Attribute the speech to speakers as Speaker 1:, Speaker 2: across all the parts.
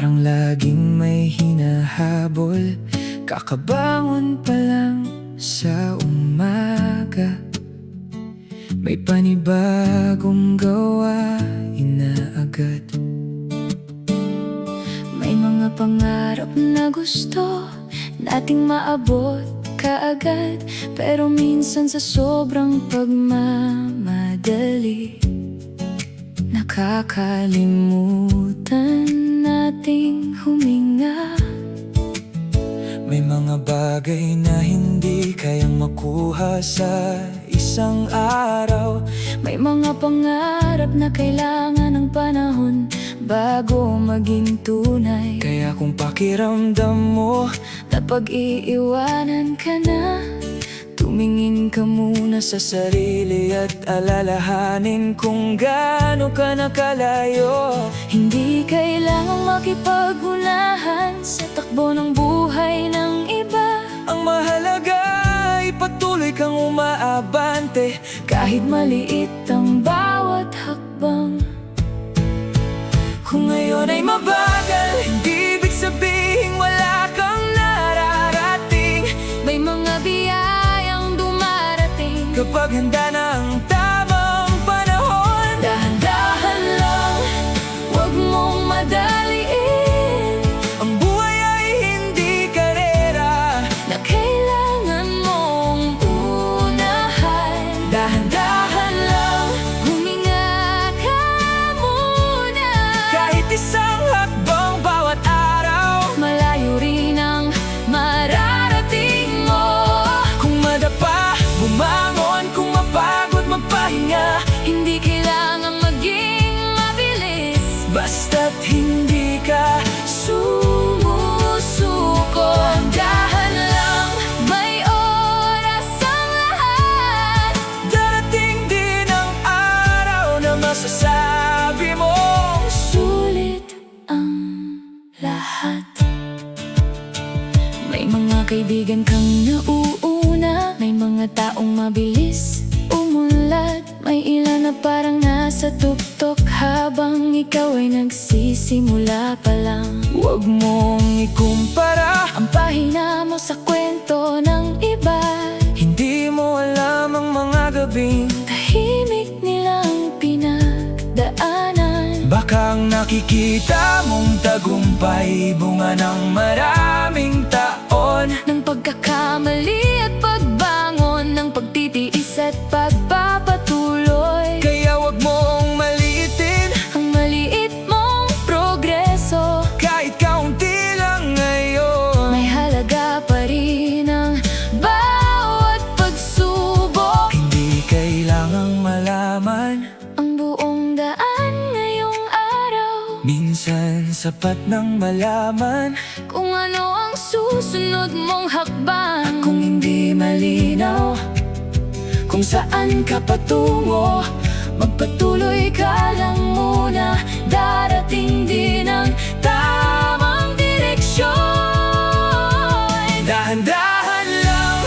Speaker 1: parang laging may hinahabol. Kakabangon pa lang sa umaga, may panibagong gawain na agad. May mga pangarap na gusto nating maabot kaagad, pero minsan sa sobrang pagmamadali, nakakalimutan nating huminga. May mga bagay na hindi kayang makuha sa isang araw. May mga pangarap na kailangan ng panahon bago maging tunay. Kaya kung pakiramdam mo na pag-iiwanan ka na, tumingin ka muna sa sarili at alalahanin kung gaano ka nakalayo. Hindi kailangang makipag-unahan sa takbo ng buhay ng iba. Ang mahalaga ay patuloy kang umaabante, kahit maliit ang bawat hakbang. Kung ngayon ay mabagal, hindi ibig sabihin wala kang nararating. May mga biyayang dumarating kapag handa na ang tamang panahon. Dahan-dahan lang, huwag mong madaliin. Ang buhay ay hindi karera na kailangan mong unahan. Dahan-dahan lang, huminga ka muna. Kahit isang hakbang bawat araw, malayo rin ang mararating mo. Kung madapa, bumangon. Kung mapagod, magpahinga. Hindi kailangan maging mabilis, basta't hindi ka sumusuko. Dahan lang, may oras ang lahat. Darating din ang araw na masasabi mong sulit ang lahat. May mga kaibigan kang nauuna, may mga taong mabilis umunlad, may ilan na parang nasa tuktok habang ikaw ay nagsisimula pa lang. Huwag mong ikumpara ang pahina mo sa kwento ng iba. Hindi mo alam ang mga gabing tahimik nilang pinagdaanan. Baka ang nakikita mong tagumpay, bunga ng maraming taon ng pagkakamali at pagbangon, ng pagtitiis at pagpapatuloy. Kaya wag mong maliitin ang maliit mong progreso. Kahit kaunti lang ngayon, may halaga pa rin ang bawat pagsubok. Hindi kailangang malaman ang buong daan ngayong araw. Minsan sapat nang malaman kung ano ang susunod mong hakbang. At kung hindi malinaw kung saan ka patungo, magpatuloy ka lang muna. Darating din ang tamang direksyon. Dahan-dahan lang,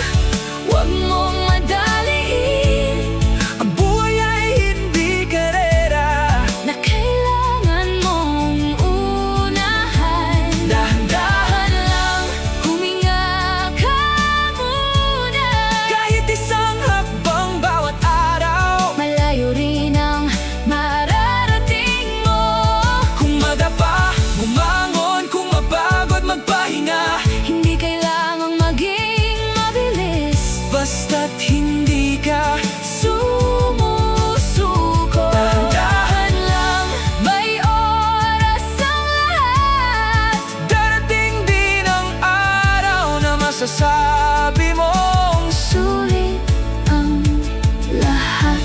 Speaker 1: huwag mong madaliin. Ang buhay ay hindi karera na kailangan mong unahan. Dahan-dahan lang, huminga ka muna. Kahit isang hakbang bawat araw, malayo rin ang mararating mo. Kung madapa, bumangon. Kung mapagod, magpahinga. Hindi kailangang maging mabilis, basta't hindi ka sumusuko. Dahan-dahan lang, may oras ang lahat. Darating din ang araw na masasabi mong sulit ang lahat.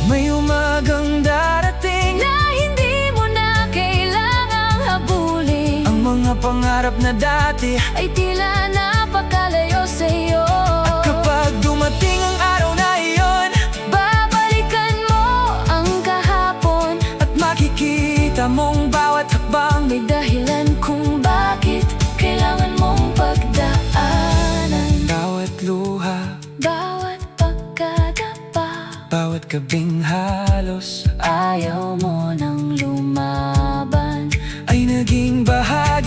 Speaker 1: May umagang darating na hindi mo na kailangang habulin. Ang mga pangarap na dati ay tila napakalayo sa'yo. At kapag dumating ang araw na iyon, babalikan mo ang kahapon. At makikita mong bawat hakbang may dahilan kung bakit kailangan mong pagdaanan. Bawat luha, bawat pagkadapa, bawat gabing halos ayaw mo nang lumaban, ay naging bahagi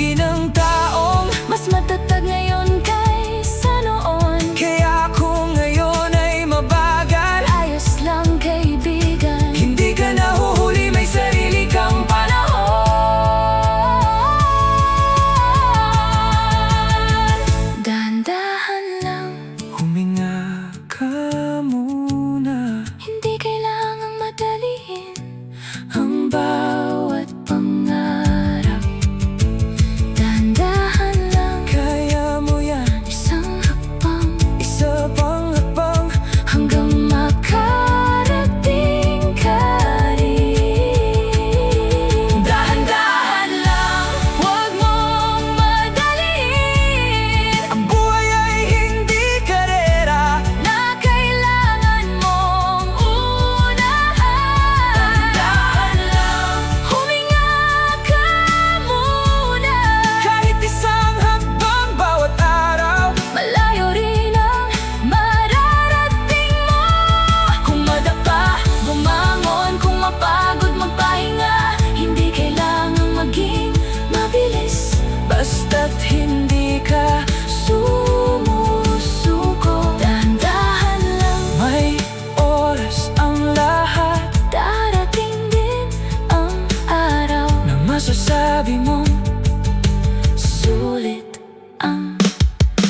Speaker 1: basta't hindi ka sumusuko. Dahan-dahan lang,
Speaker 2: May oras ang lahat
Speaker 1: darating din ang araw
Speaker 2: na masasabi mong
Speaker 1: sulit ang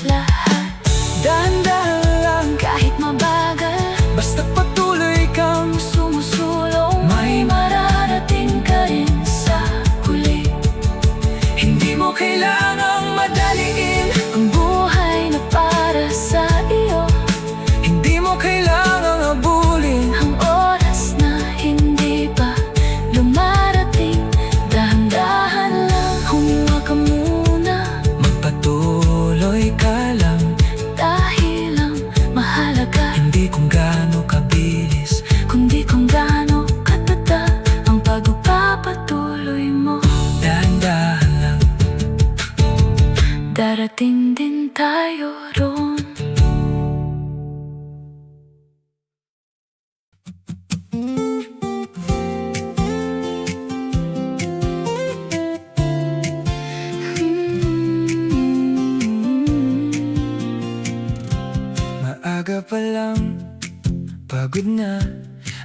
Speaker 1: lahat.
Speaker 2: dahan-dahan lang,
Speaker 1: Kahit mabagal,
Speaker 2: basta patuloy kang
Speaker 1: sumusulong, may mararating ka rin sa huli.
Speaker 2: hindi mo kailangang madaliin.
Speaker 1: Ang buhay na para sa iyo,
Speaker 2: Hindi mo kailangang habulin.
Speaker 1: ang oras na hindi pa lumarating. Dahan-dahan lang, huminga ka muna,
Speaker 2: Magpatuloy ka lang,
Speaker 1: dahil ang mahalaga,
Speaker 2: hindi kung gaano kabilis.
Speaker 1: kundi kung gaano katagal ang pagpapatuloy mo.
Speaker 2: Dahan-dahan lang,
Speaker 1: Darating din tayo roon.
Speaker 2: maaga pa lang, pagod na,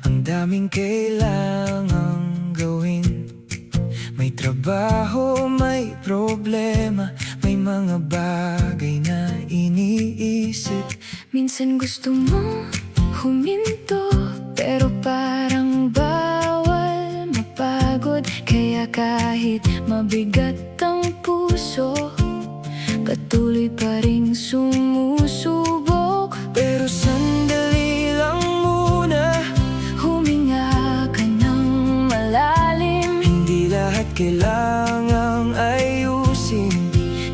Speaker 2: ang daming kailangang gawin. May trabaho, may problema, may mga bagay na iniisip.
Speaker 1: Minsan gusto mo huminto, pero parang bawal mapagod. Kaya kahit mabigat ang puso, patuloy pa rin sumusubok.
Speaker 2: Pero sandali lang muna,
Speaker 1: Huminga ka ng malalim,
Speaker 2: hindi lahat kailangang ayusin.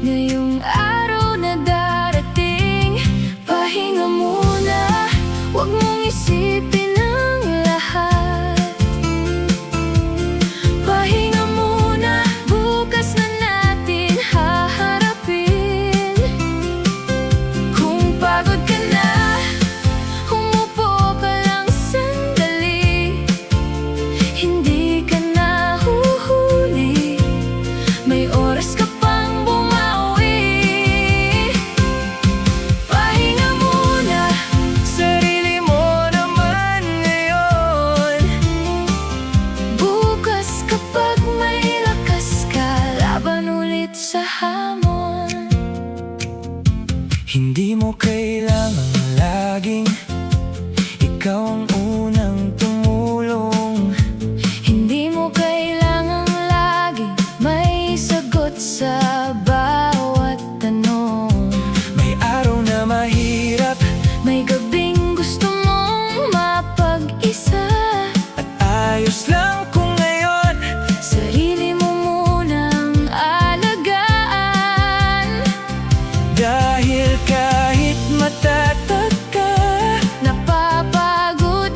Speaker 1: ngayong araw na darating. Pahinga muna, huwag mong isipin ang lahat. Pahinga muna, bukas na natin haharapin. Kung pagod ka na, umupo ka lang sandali. Hindi ka na huhuli, may oras ka pang bumawi. Pahinga muna,
Speaker 2: Sarili mo naman ngayon.
Speaker 1: bukas kapag may lakas ka, laban ulit sa hamon.
Speaker 2: Hindi mo kailangang laging ikaw ang unang tumulong.
Speaker 1: Hindi mo kailangang lagi may sagot sa bawat tanong.
Speaker 2: May araw na mahirap
Speaker 1: May gabing gusto mong mapag-isa.
Speaker 2: at ayos lang kung ngayon
Speaker 1: Sarili mo munang alagaan.
Speaker 2: dahil kahit matatag ka,
Speaker 1: Napapagod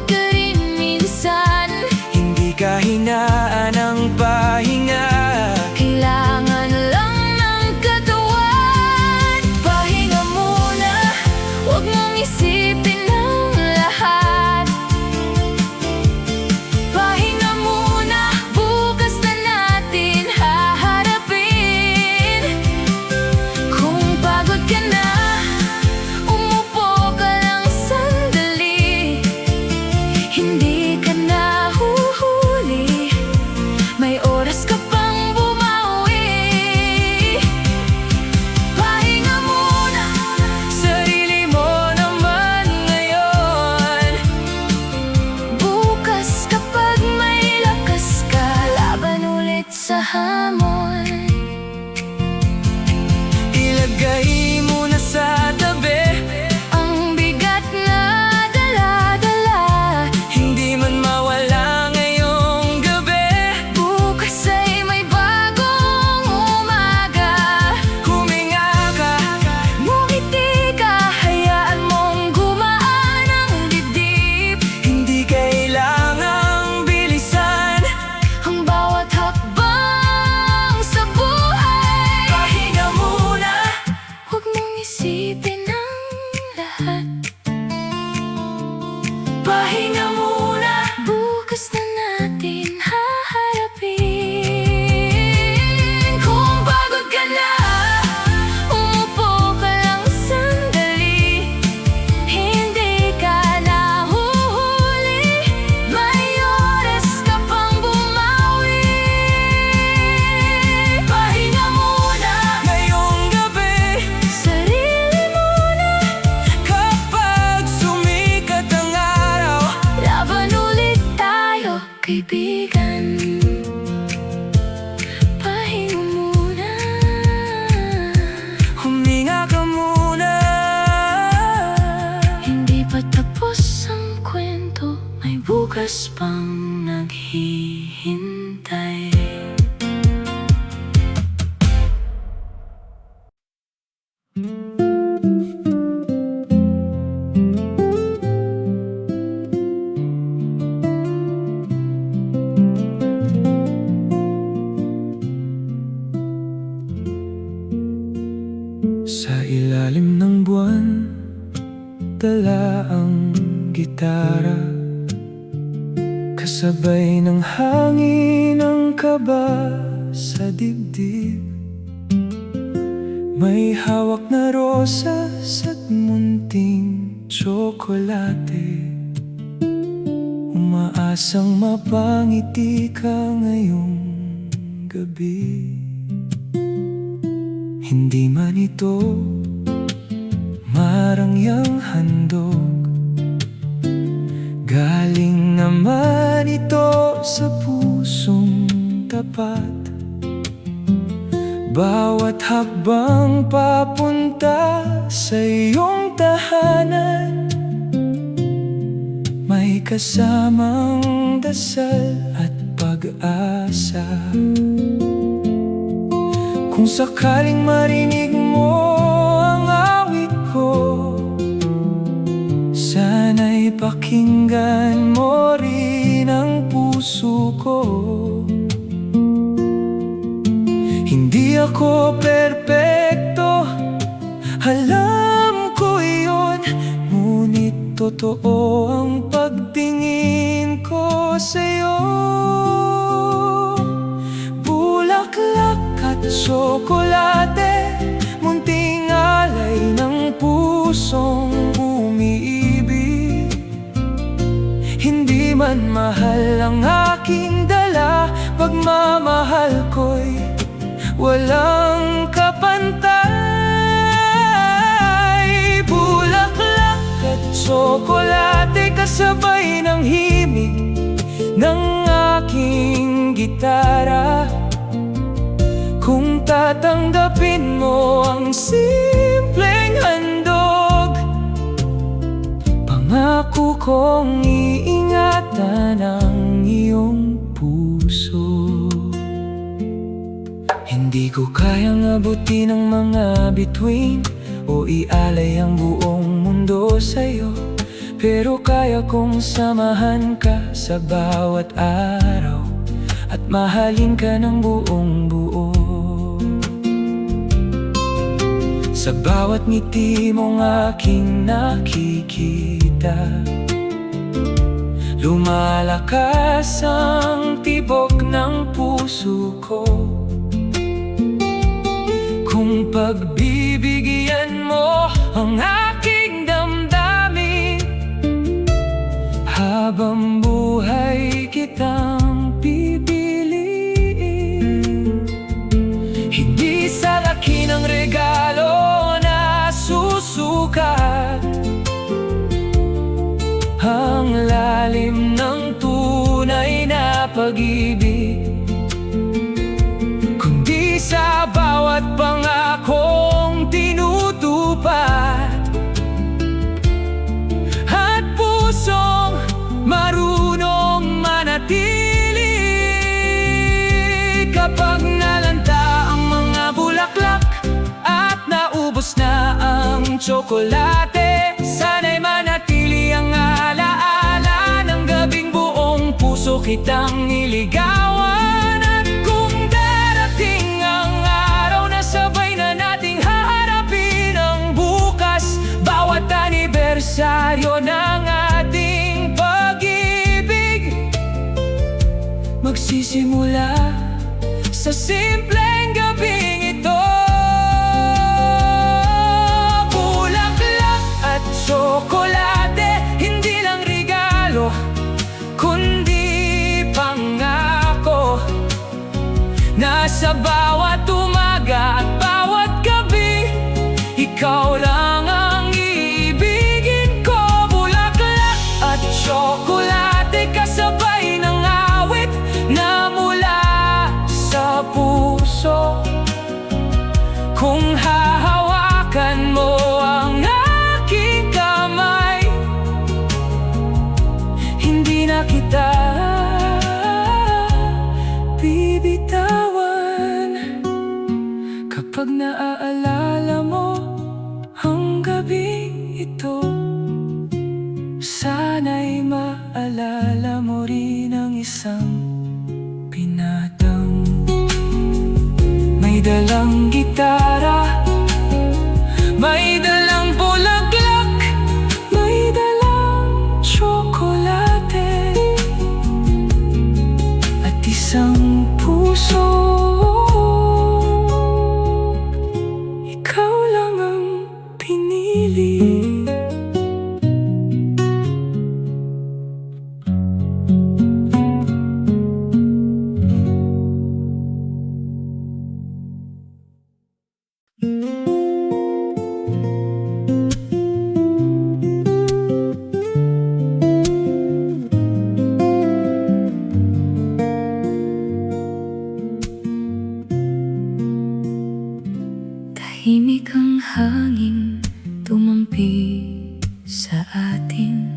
Speaker 1: bukas pang naghihintay.
Speaker 2: Sa ilalim ng buwan, dala ang gitara, kasabay ng hangin ang kaba sa dibdib. May hawak na rosas at munting tsokolate, umaasang mapangiti ka ngayong gabi. Hindi man ito marangyang handog, galing naman ito sa pusong tapat. Bawat hakbang papunta sa iyong tahanan, may kasamang dasal at pag-asa. Kung sakaling marinig mo ang awit ko, sana'y pakinggan mo rin ang puso ko. Hindi ako perpekto, alam ko iyon, ngunit totoo ang pagtingin ko sa'yo. Bulaklak at tsokolate, munting alay ng pusong umiibig. Hindi man mahal ang aking dala, pagmamahal ko'y walang kapantay. Bulaklak at tsokolate, kasabay ng himig ng aking gitara. Kung tatanggapin mo ang simpleng handog, pangako kong iingatan ang iyong puso. Hindi ko kayang abutin ang mga bituin o ialay ang buong mundo sa'yo, pero kaya kong samahan ka sa bawat araw at mahalin ka ng buong buo. Sa bawat ngiti mong aking nakikita, lumalakas ang tibok ng puso ko. Kung pagbibigyan mo ang aking damdamin, habang buhay kitang pipiliin. Hindi sa laki ng regalo na susukat ang lalim ng tunay na pag-ibig, kundi sa bawat pangakong tinutupad at pusong marunong manatili. Kapag nalanta ang mga bulaklak at naubos na ang tsokolate, sana'y manatili ang alaala ng gabing buong puso kitang niligawan. At kung darating ang araw na sabay na nating haharapin ang bukas, bawat anibersaryo ng ating pag-ibig magsisimula sa simpleng gabing ito. Bulaklak at tsokolate, hindi lang regalo, kundi pangako. Nasa bawat umaga at bawat gabi, ikaw lang ang iibigin ko. Bulaklak at tsokolate, kasabay ng awit na mula sa puso. Kung hahawakan mo ang aking kamay, hindi na kita Pag naaalala mo ang gabing ito, sana'y maalala mo rin ang isang binatang may dalang gitara, may dalang bulaklak, may dalang tsokolate, at isang puso. Ikaw lang ang pinili.
Speaker 1: Tahimik ang hangin tumampi sa atin,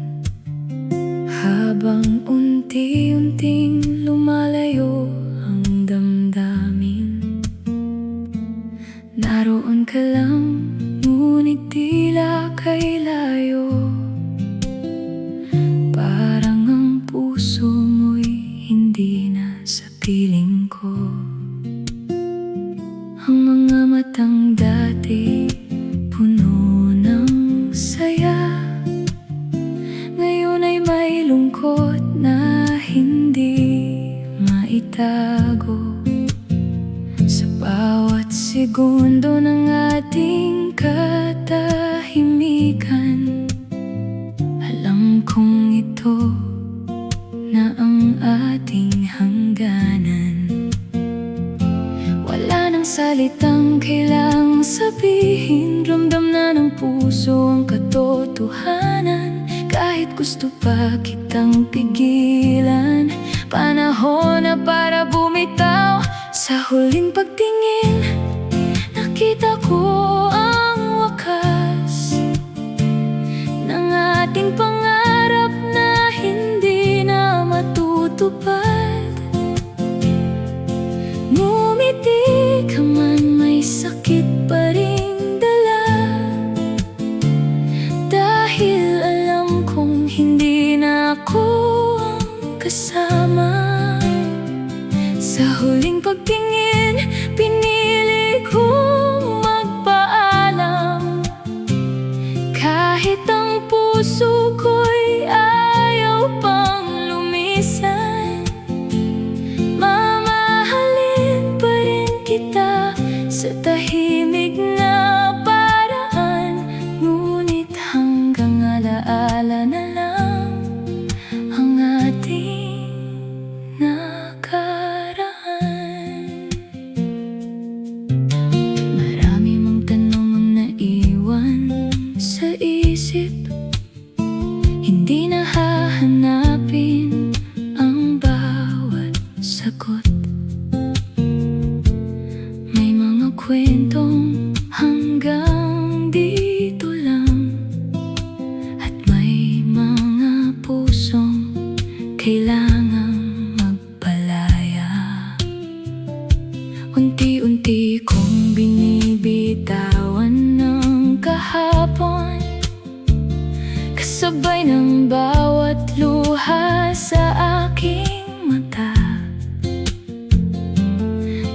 Speaker 1: habang unti-unting lumalayo ang damdamin. Naroon ka lang, ngunit tila kay layo, parang ang puso mo'y hindi na sa piling ko. Ang mga matang dati puno ng saya, ngayon ay may lungkot na hindi maitago. Sa bawat segundo ng ating katahimikan, alam kong ito na ang ating hangganan. Wala nang salitang kailang sabihin, ramdam na ng puso ang katotohanan. Kahit gusto pa kitang pigilan, panahon na para bumitaw. Sa huling pagtingin, nakita ko ang wakas ng ating pangarap na hindi na matutupad. Ngumiti ka man, may sakit pa ring dala, dahil alam kong hindi na ako ang kasama. Sa huling pagtingin, pinili kong magpaalam, kahit ang puso ko'y ayaw pang lumisan. Kita sa tahimik na paraan, ngunit hanggang alaala na lang ang ating nakaraan. Marami mang tanong ang naiwan sa isip, hindi na hahanapin ang bawat sagot. Kwentong hanggang dito lang, at may mga pusong kailangang magpalaya. Unti-unti kong binibitawan ng kahapon, kasabay ng bawat luha sa aking mata.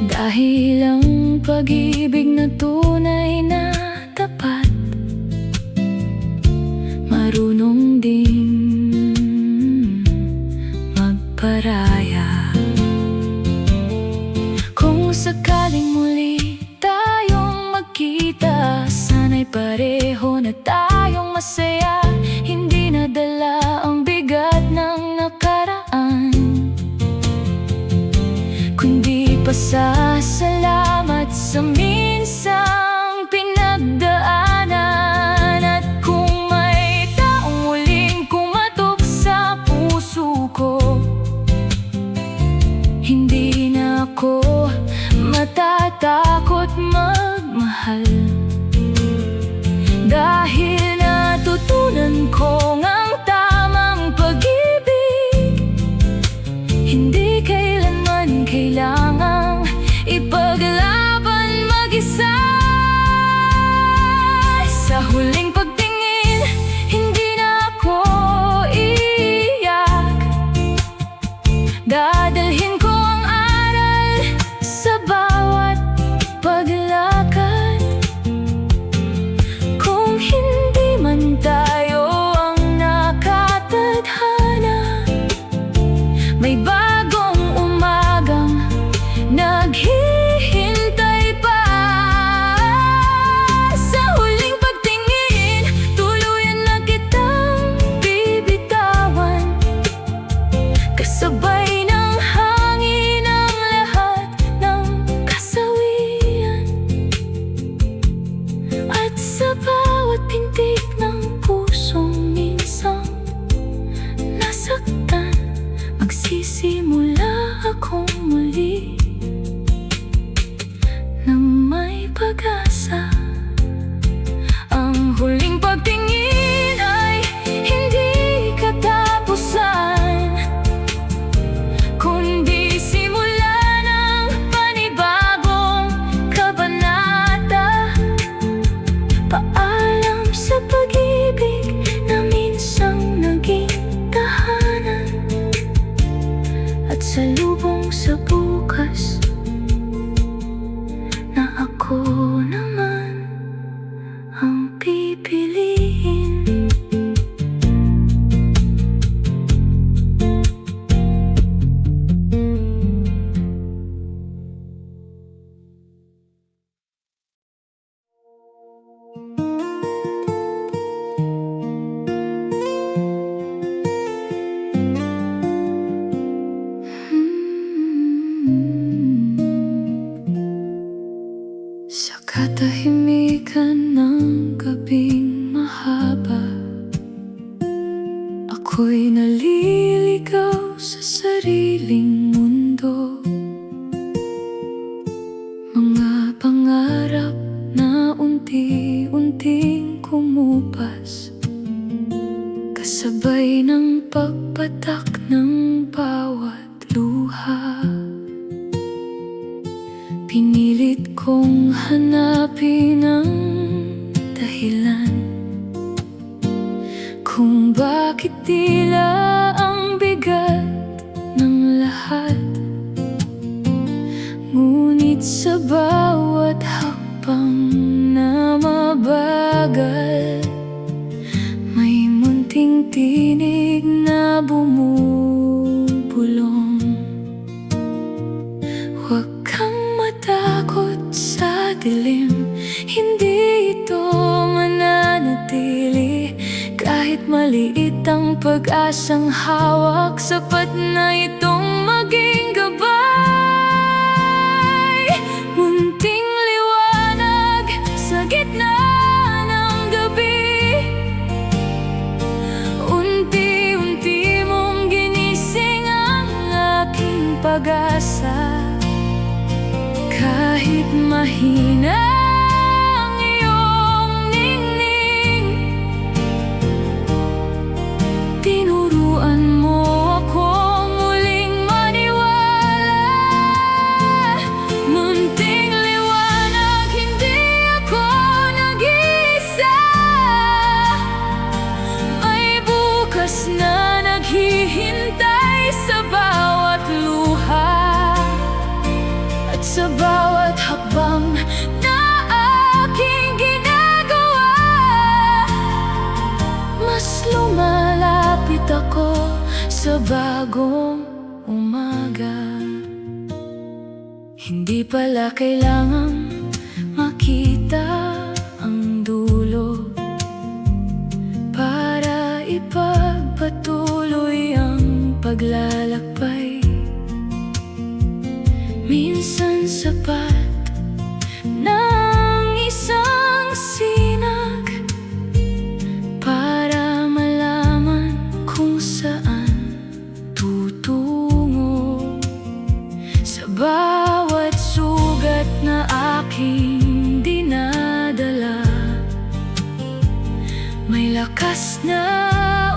Speaker 1: Dahil ang pag-ibig na tunay na tapat, marunong ding magparaya. Kung sakaling muli tayong magkita, sana'y pareho na tayong masaya, hindi nadala ang bigat ng nakaraan, kundi pasasalamat sa minsang pinagdaanan. At kung may taong muling kumatok sa puso ko, hindi na ako matatakot magmahal, dahil natutunan kong ang tamang pag-ibig hindi kailanman kailangang ipaglaban mag-isa. pag-asa. Ang huling pagtingin ay hindi katapusan, kundi simula ng panibagong kabanata. Paalam sa pag-ibig na minsang naging tahanan, at salubong sa bukas na ako naman ang pipiliin. Sa katahimikan ng gabing mahaba, ako'y naliligaw sa sariling mundo. Mga pangarap na unti-unting kumupas, kasabay ng pagpatak ng bawat luha. Pinilit kong hanapin ang dahilan kung bakit tila ang bigat ng lahat. Ngunit sa bawat hakbang na mabagal, may munting tinig na bumubulong. Huwag kang matakot sa dilim, hindi ito mananatili. Kahit maliit ang pag-asang hawak, sapat na itong maging gabay. Munting liwanag sa gitna ng gabi, unti-unti mong ginising ang aking pag-asa. Kahit mahina ang iyong ningning, tinuruan mo akong muling maniwala. Munting liwanag, hindi ako nag-iisa. May bukas na naghihintay sa bawat luha, sa bawat hakbang na aking ginagawa. Mas lumalapit ako sa bagong umaga. Hindi pala kailangang makita ang dulo para ipagpatuloy ang paglalakbay. Minsan sapat ng isang sinag para malaman kung saan tutungo. Sa bawat sugat na aking dinadala, may lakas na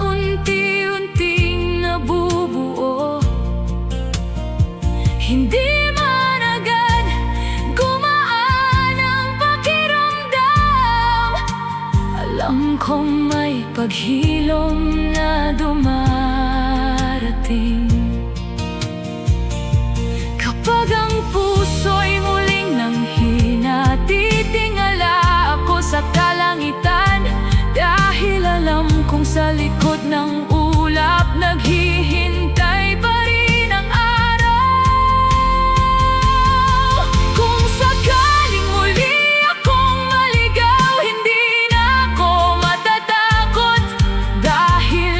Speaker 1: unti-unting nabubuo. Hindi kung may paghilom na dumarating. Kapag ang puso'y muling nanghina, titingala ako sa kalangitan, dahil alam kong sa likod ng ulap naghihintay pa rin ang araw. Kung sakaling muli akong maligaw, hindi na ako matatakot, dahil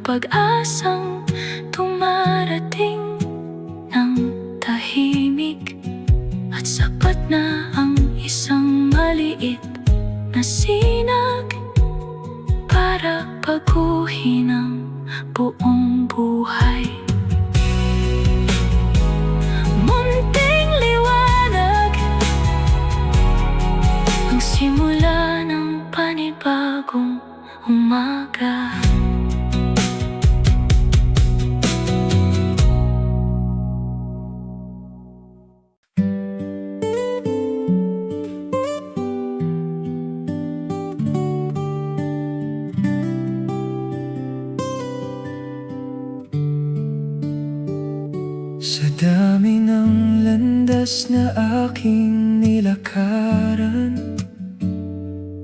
Speaker 1: pag-asang dumarating ng tahimik, at sapat na ang isang maliit na sinag para baguhin ang buong buhay. Munting liwanag, ang simula ng panibagong umaga.
Speaker 2: Sa dami ng landas na aking nilakaran,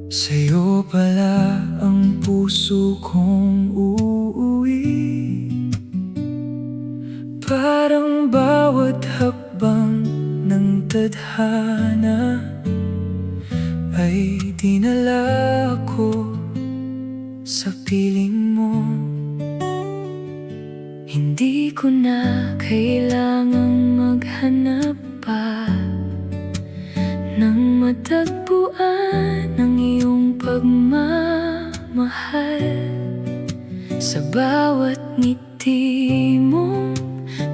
Speaker 2: sa'yo pala ang puso kong uuwi. Parang bawat hakbang ng tadhana ay dinala ko sa piling mo.
Speaker 1: Hindi ko na kailangang maghanap pa nang matagpuan ang iyong pagmamahal. Sa bawat ngiti mong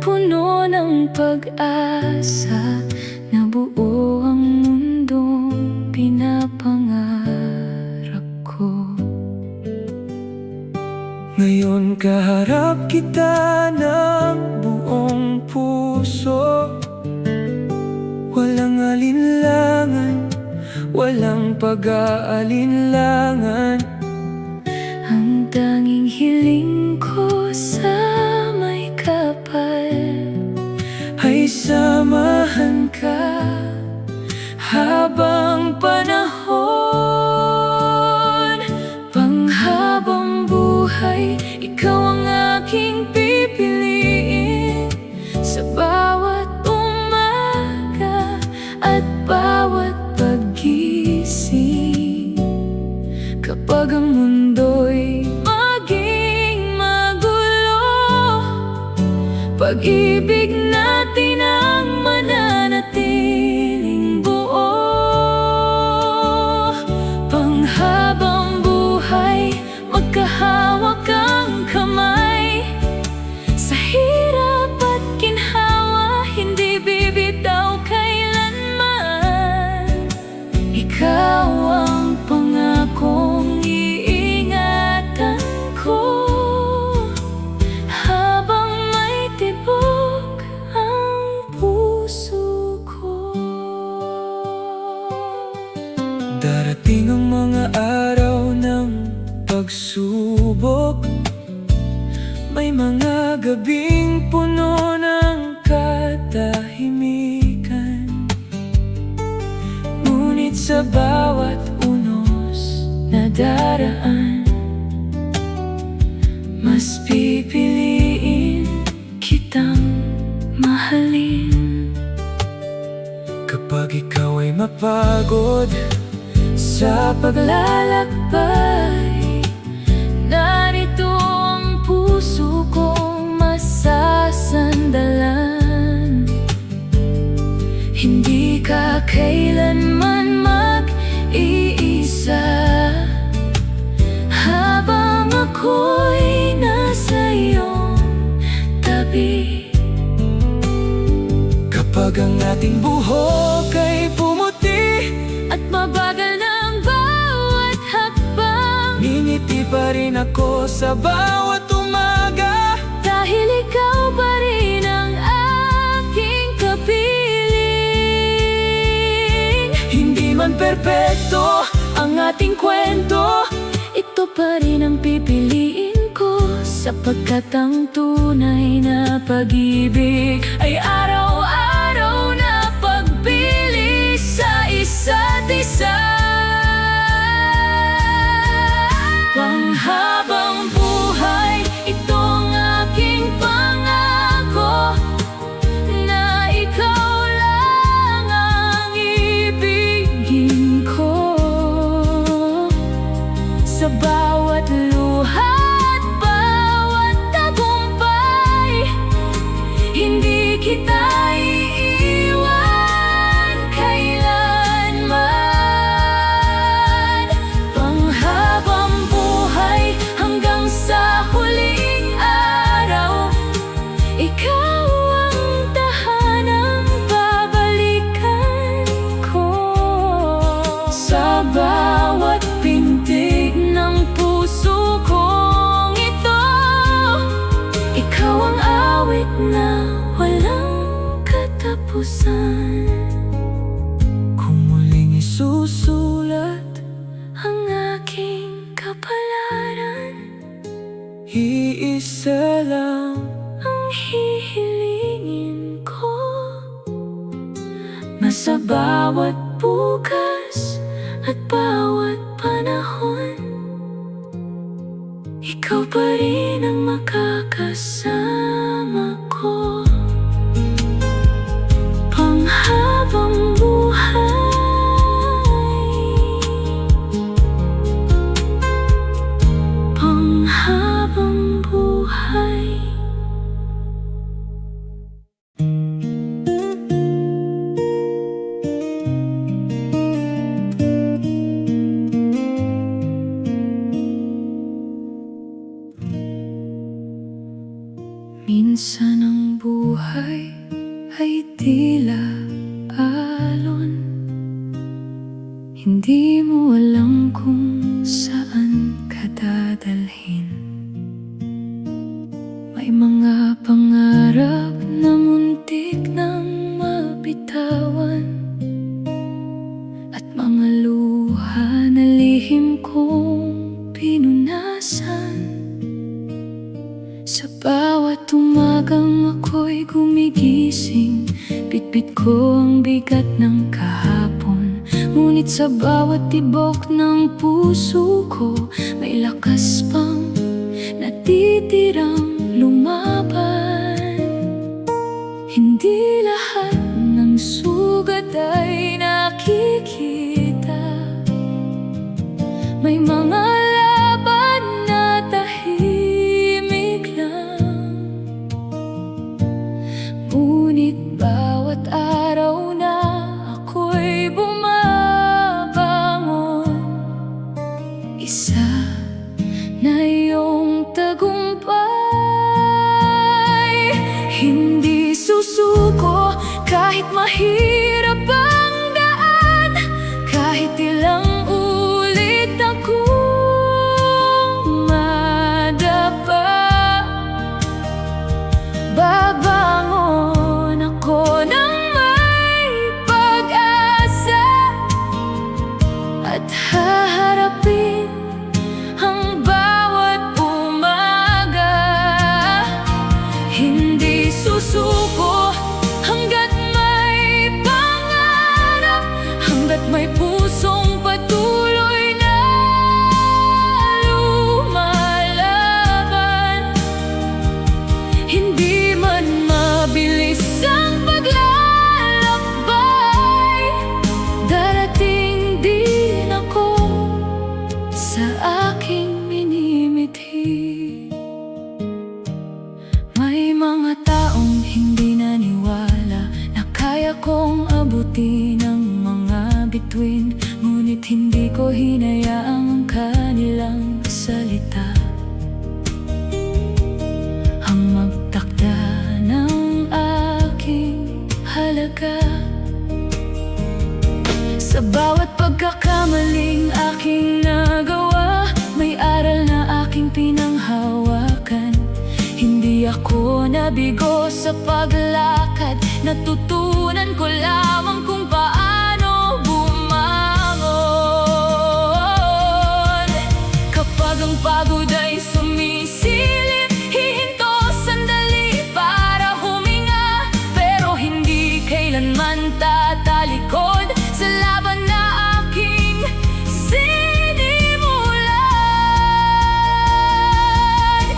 Speaker 1: puno ng pag-asa, na buo ang mundong pinapangarap ko.
Speaker 2: Ngayon kaharap kita ng buong puso, walang alinlangan, walang pag-aalinlangan.
Speaker 1: Ang tanging hiling ko sa may kapal
Speaker 2: Ay samahan ka habang panahon. Panghabang buhay, ikaw ang aking pipiliin. Sa bawat umaga at bawat paggising, kapag ang mundo'y maging magulo, pag-ibig natin ang mananatiling buo. Panghabang buhay, magkahawak ang kamay. Sa hirap at ginhawa, hindi bibitaw kailanman. Ikaw ang pangakong iingatan ko habang may tibok ang puso ko. Darating ang mga araw ng pagsubok, may mga gabing puno ng katahimikan. Ngunit sa bawat unos na daraan, mas pipiliin kitang mahalin. Kapag ikaw ay mapagod sa paglalakbay, narito ang puso kong masasandalan. Hindi ka kailanman mag-iisa habang ako'y nasa iyong tabi. Kapag ang ating buhok ay pumuti at mabagal ng bawat hakbang, ngingiti pa rin ako sa bawat umaga, dahil ikaw pa rin ang aking kapiling. Hindi man perpekto ang ating kwento, ito pa rin ang pipiliin ko, sapagkat ang tunay na pag-ibig ay araw-araw na pagpili sa isa't isa. Panghabang buhay, ito ang aking pangako, na ikaw lang ang ibigin ko. Sa bawat luha at bawat
Speaker 1: na walang katapusan.
Speaker 2: Kung muling isusulat
Speaker 1: Ang aking kapalaran,
Speaker 2: iisa lang
Speaker 1: ang hihilingin ko, na sa bawat bukas at bawat panahon, ikaw pa rin ang makakasama ko. Panghabang buhay, panghabang buhay. Minsan ang buhay ay tila alon, hindi mo alam kung saan ka dadalhin. May mga pangarap na muntik nang mabitawan, at mga luha na lihim kong pinunasan. Sa bawat umagang ako'y gumigising, bitbit ko ang bigat ng kahapon. Ngunit sa bawat tibok ng puso ko, may lakas pang natitirang lumaban. Hindi lahat ng sugat ay nakikita, may mga laban na tahimik lang. Ngunit bawat araw na ako'y bumabangon, isa na iyong tagumpay. Hindi susuko kahit mahirap ang daan, kahit ilang ulit akong madapa. Babangon ako ng may pag-asa, at haharapin ang bawat umaga. Hindi susuko hanggat may pangarap, hanggat may pusong patuloy na lumalaban. Hindi man mabilis ang paglalakbay, darating din ako sa aking minimithi. May mga taong hindi naniwala na kaya kong abutin ang mga bituin, ngunit hindi ko hinayaang ang kanilang salita ang magtakda ng aking halaga. Sa bawat pagkakamaling aking nagawa, may aral na aking pinanghawakan. Hindi ako nabigo sa paglakad, natutunan ko lamang kung paano bumangon. Kapag ang pagod ay sumisilip, hihinto sandali para huminga, pero hindi kailanman tatalikod sa laban na aking sinimulan.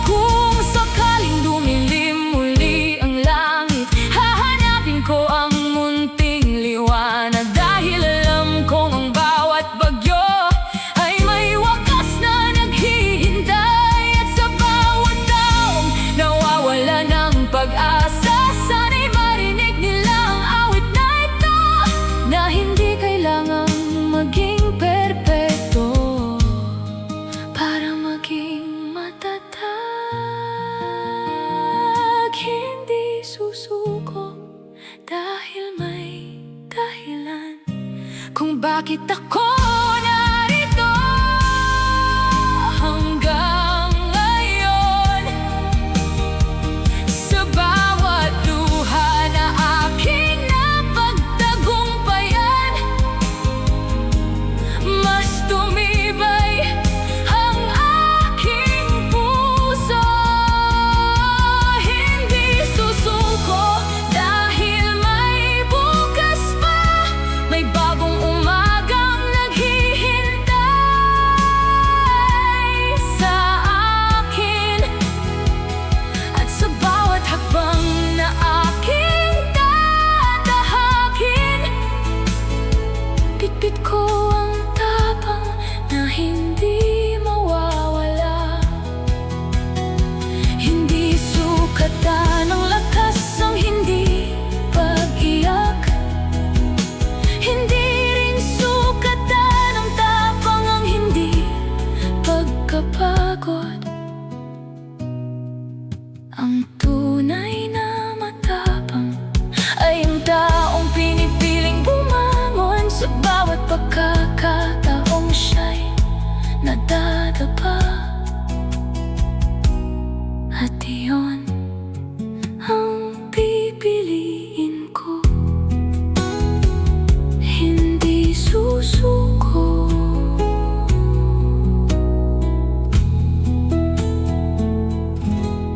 Speaker 1: Kung sakaling dumilim muli ang langit, hahanapin ko ang munting liwanag, dahil alam kong ang bawat bagyo ay may wakas na naghihintay. At sa bawat taong nawawala ng pag-asa, sana'y marinig nila ang awit na ito, na hindi kailangang maging perpekto para maging matatag. Hindi susuko dahil may dahilan kung bakit ako narito hanggang ngayon. Sa bawat nakakapagod. Ang tunay na matapang ay ang taong pinipiling bumangon sa bawat pagkakataong siya'y nadadapa. At iyon ang pipiliin ko, hindi susuko.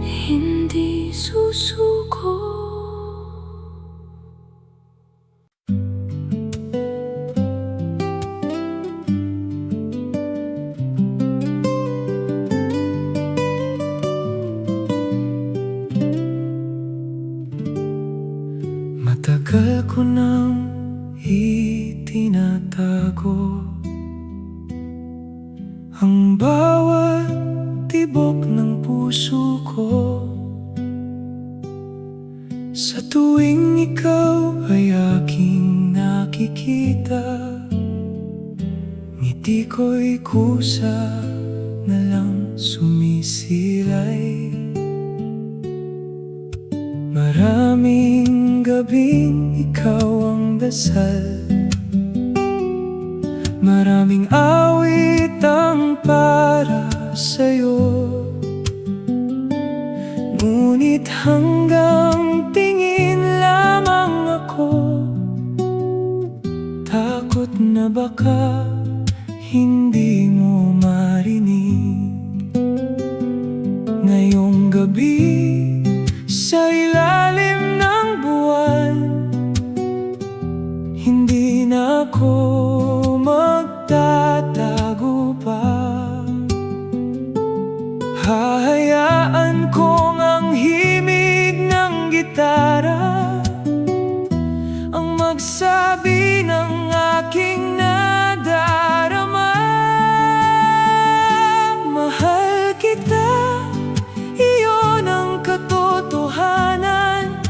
Speaker 1: Hindi susuko.
Speaker 2: Matagal ko nang itinatago ang bawat tibok ng puso ko. Sa tuwing ikaw ay aking nakikita, ngiti ko'y kusa na lang sumisilay. Maraming gabing ikaw ang dasal, maraming awit ang para sa'yo. Ngunit hanggang tingin lamang ako, takot na baka hindi mo marinig. Ngayong gabi sa ilalim ng buwan, hindi na ako magtatago pa. Hahayaan kong ang himig ng gitara ang magsabi ng aking nadarama. Mahal kita, iyon ang katotohanan.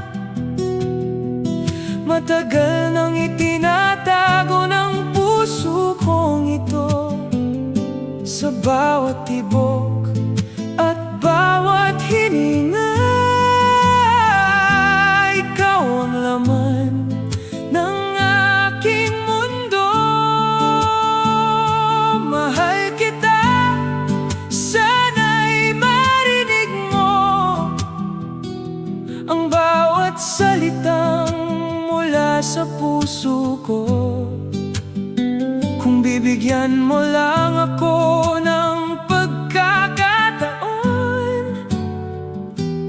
Speaker 2: Matagal nang itinatago ng puso kong ito. Sa bawat tibok at bawat hininga, ikaw ang laman ng aking mundo. Mahal kita, sana'y marinig mo ang bawat salitang mula sa puso ko. Kung bibigyan mo lang ako ng pagkakataon,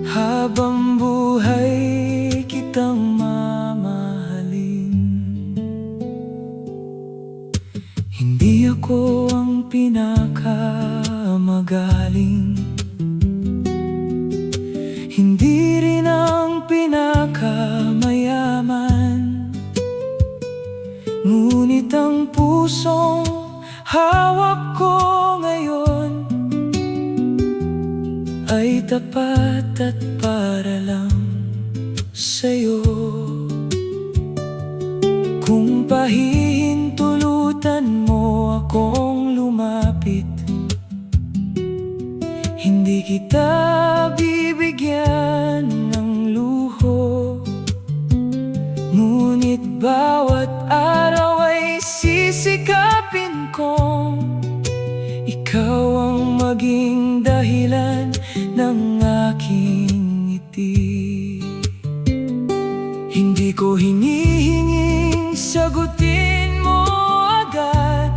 Speaker 2: habang buhay kitang mamahalin. Hindi ako ang pinakamagaling, hindi rin ang pinakamayaman. Ngunit ang pusong hawak ko ngayon ay tapat at para lang sa'yo. Kung pahihintulutan mo akong lumapit, hindi kita bibigyan ng luho. Ngunit bawat araw ay sisikapin kong ikaw ang maging dahilan ng aking ngiti. Hindi ko hinihinging sagutin mo agad,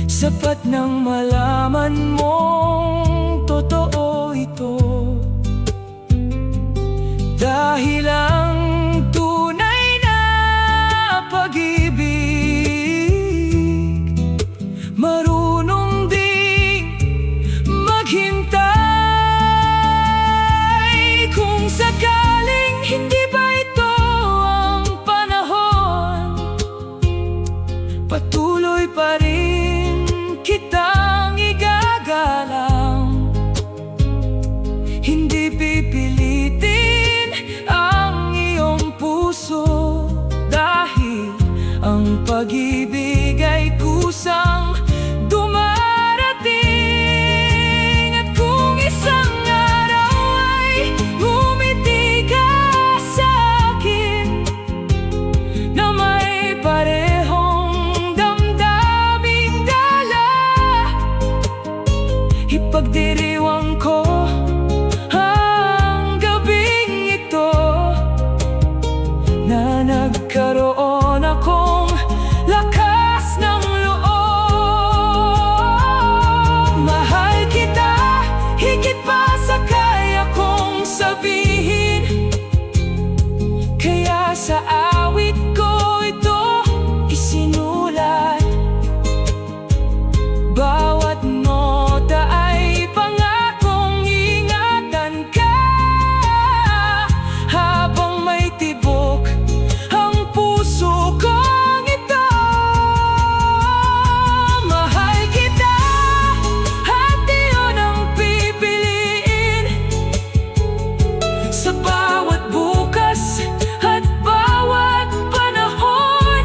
Speaker 2: sapat nang malaman mong totoo ito. Dahil ang tunay na pag-ibig marunong ding maghintay. Kung sakaling hindi ba ito ang panahon, patuloy pa rin kitang igagalang. ipagdiriwang ko ang gabing ito na nagkaroon akong lakas ng loob. Mahal kita higit pa sa kaya kong sabihin, kaya sa awit ko ito isinulat. Bawat nota ay pangakong ingatan ka habang may tibok ang puso kong ito. Mahal kita at iyon ang pipiliin sa bawat bukas at bawat panahon.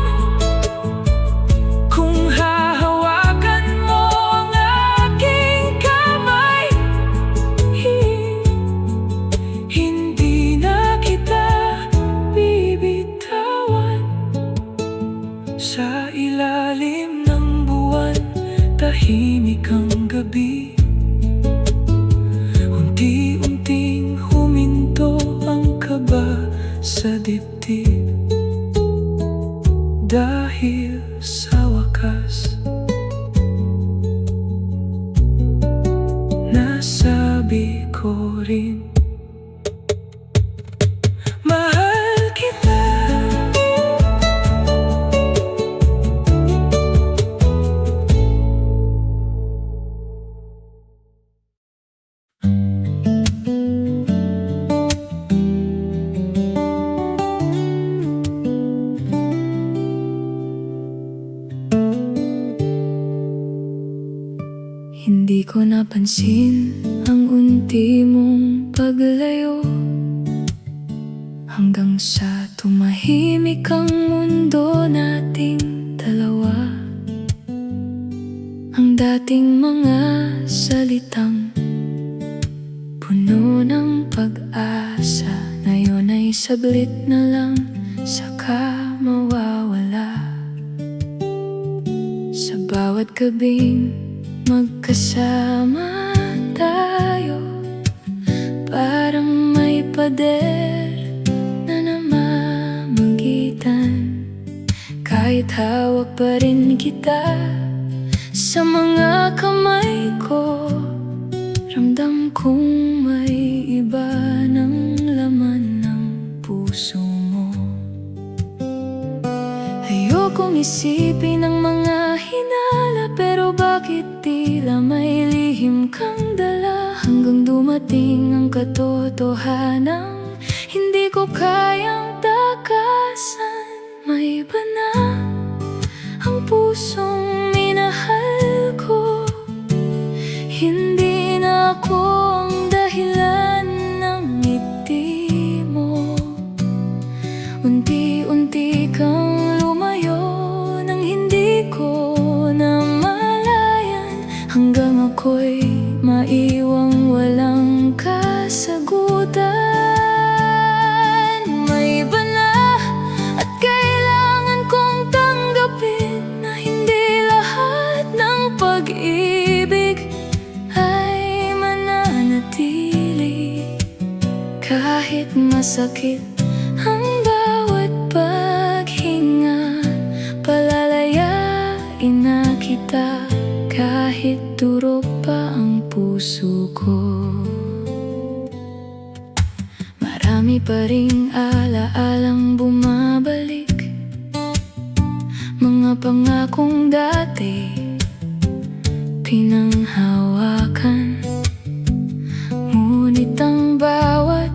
Speaker 2: Kung hahawakan mo ang aking kamay, hindi na kita bibitawan. Sa ilalim ng buwan, tahimik ang gabi. Unti-unting huminto ang kaba sa dibdib. Dahil sa wakas, nasabi ko rin, mahal kita.
Speaker 1: Hindi ko napansin ang unti mong paglayo, hanggang sa tumahimik ang mundo nating dalawa. Ang dating mga salitang puno ng pag-asa, ngayon ay sablit na lang, saka mawawala. Sa bawat gabing magkasama tayo, parang may pader na namamagitan. Kahit hawak pa rin kita sa mga kamay ko, ramdam kong may iba ng laman ng puso mo. Ayokong isipin ang mga hinala, pero bakit tila may lihim kang dala, hanggang dumating ang katotohanan hindi ko kayang takasan. May iba na ang pusong minahal ko, hindi na ako ang dahilan ng ngiti mo. Unti-unti kang lumayo nang hindi ko namalayan, hanggang ako'y maiwang walang kasagutan. May iba na at kailangan kong tanggapin na hindi lahat ng pag-ibig ay mananatili. Kahit masakit ang bawat paghinga, palalayain na kita kahit durog pa ang puso ko. Marami pa ring alaalang bumabalik, mga pangakong dati pinanghawakan. Ngunit ang bawat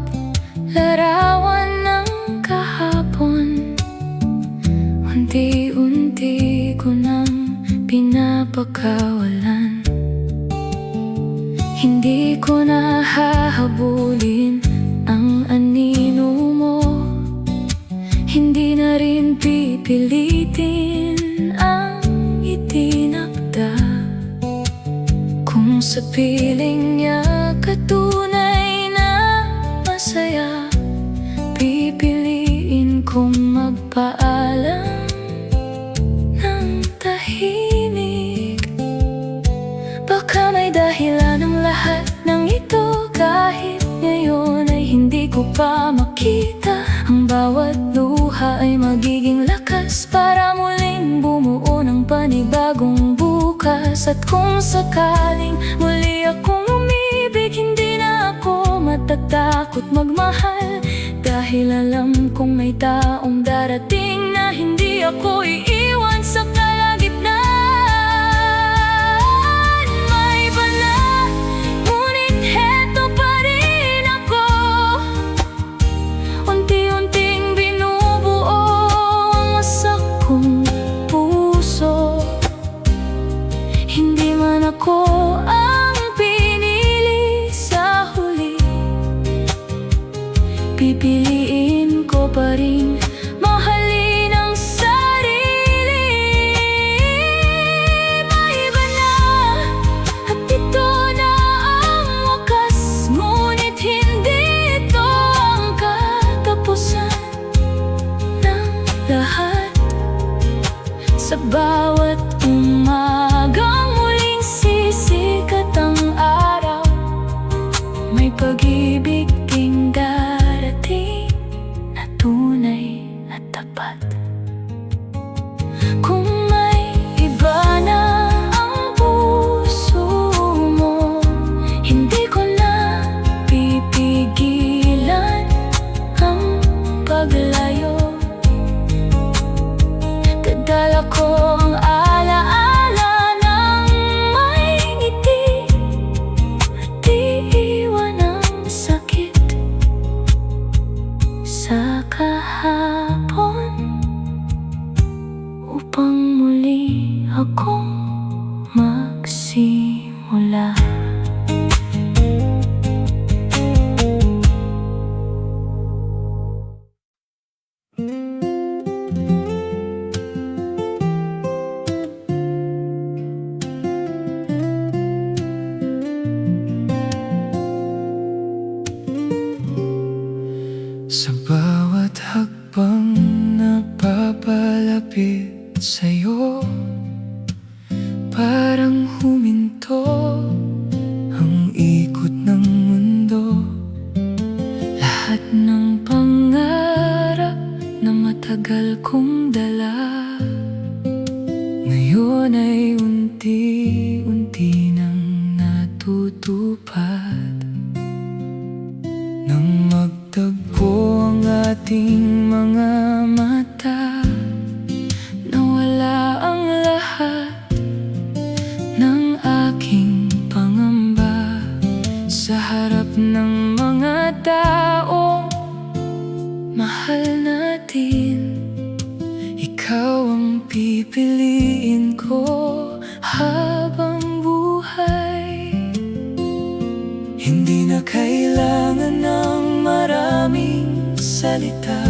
Speaker 1: larawan ng kahapon, unti-unti ko nang pinapakawalan. Hindi ko na hahabulin ang anino mo, hindi na rin pipilitin ang itinakda. Kung sa piling niya katunay na masaya, pipiliin kong magpaalam ng tahimik. Baka may may dahilan ang lahat ng ito. Kahit ngayon ay hindi ko pa makita, ang bawat luha ay magiging lakas para muling bumuo ng panibagong bukas. At kung sakaling muli akong umibig, hindi na ako matatakot magmahal, dahil alam kong may taong darating na hindi ako iiwan sa kalagitnaan. May iba na, ngunit heto pa rin ako. Unti-unting binubuo ang wasak kong puso. Hindi man ako ang pinili sa huli, pipiliin ko pa rin mahalin ang sarili. May iba na, at ito na ang wakas, ngunit hindi ito ang katapusan ng lahat. Sa bawat umagang muling sisikat ang araw, may pag-ibig ding darating na tunay at tapat. Kung may iba na ang puso mo, hindi ko na pipigilan ang paglayo. Dadala ko ang alaala ng may ngiti, di iwan ang sakit sa kahapon, upang muli akong magsimula.
Speaker 2: Sa bawat hakbang na papalapit sa'yo, parang huminto ang ikot ng mundo. Lahat ng pangarap na matagal kong dala, ngayon ay unti-unti nang natutupad. Nang magtagpo ang ating mga mata, nawala ang lahat ng aking pangamba. Sa harap ng mga taong mahal natin, ikaw ang pipiliin ko habang buhay. Hindi na kailangan ng maraming salita,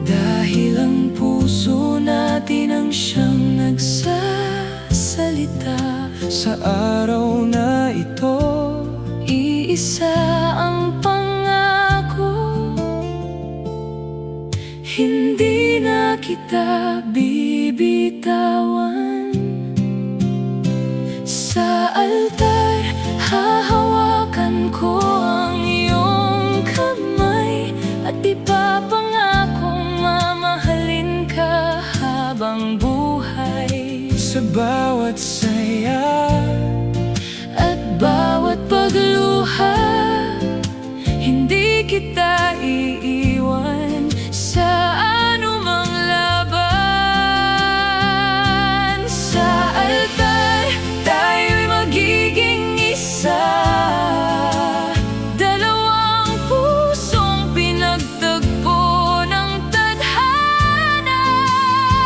Speaker 2: dahil ang puso natin ang siyang nagsasalita. Sa araw na ito, iisa ang pangako, hindi na kita bibitawan. Sa altar, hahawakan ko ang iyong kamay, at ipapangakong mamahalin ka habang buhay. Sa bawat saya at bawat pagluha, hindi kita iiwan sa anumang laban. Sa altar, tayo'y magiging isa, dalawang pusong pinagtagpo ng tadhana.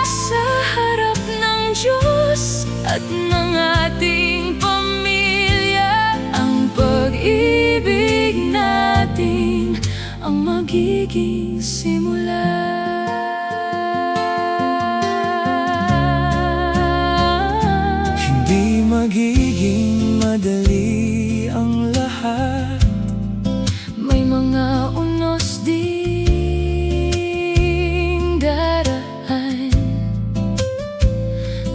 Speaker 2: Sa harap ng Diyos at ng ating pamilya, ang pag-ibig natin ang magiging simula. Hindi magiging madali ang lahat, may mga unos ding daraan.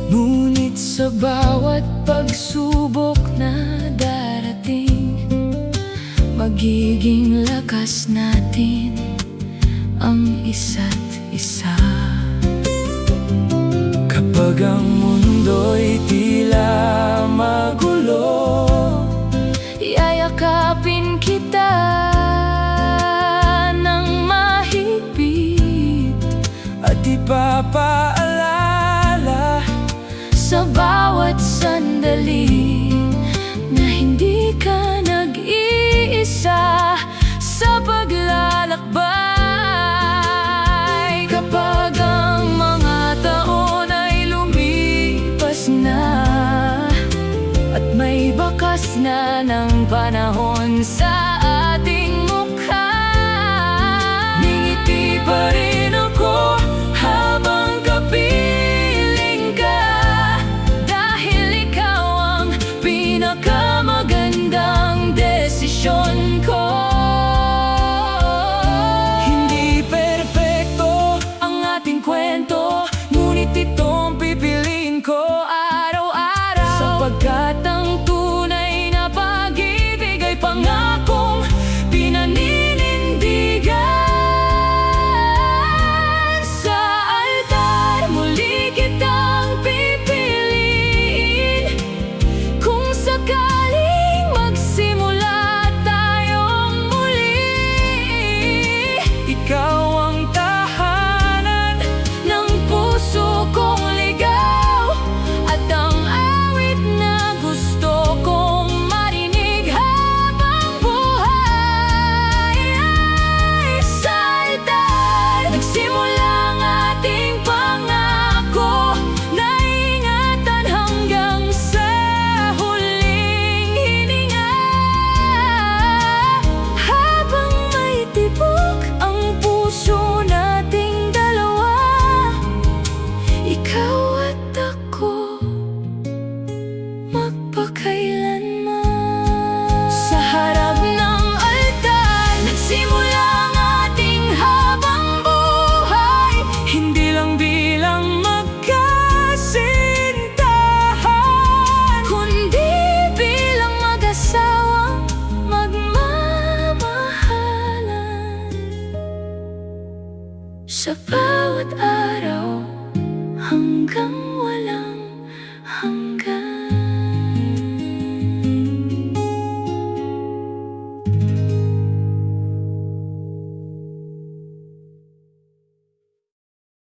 Speaker 2: Ngunit sa bawat
Speaker 1: pagsubok na darating, magiging lakas natin ang isa't isa.
Speaker 2: Kapag ang mundo'y tila magulo,
Speaker 1: yayakapin kita ng mahigpit
Speaker 2: at ipapaalala
Speaker 1: sa bawat sandali na hindi ka nag-iisa sa paglalakbay. Kapag ang mga taon ay lumipas na at may bakas na ng panahon sa ating mukha, ngingiti pa rin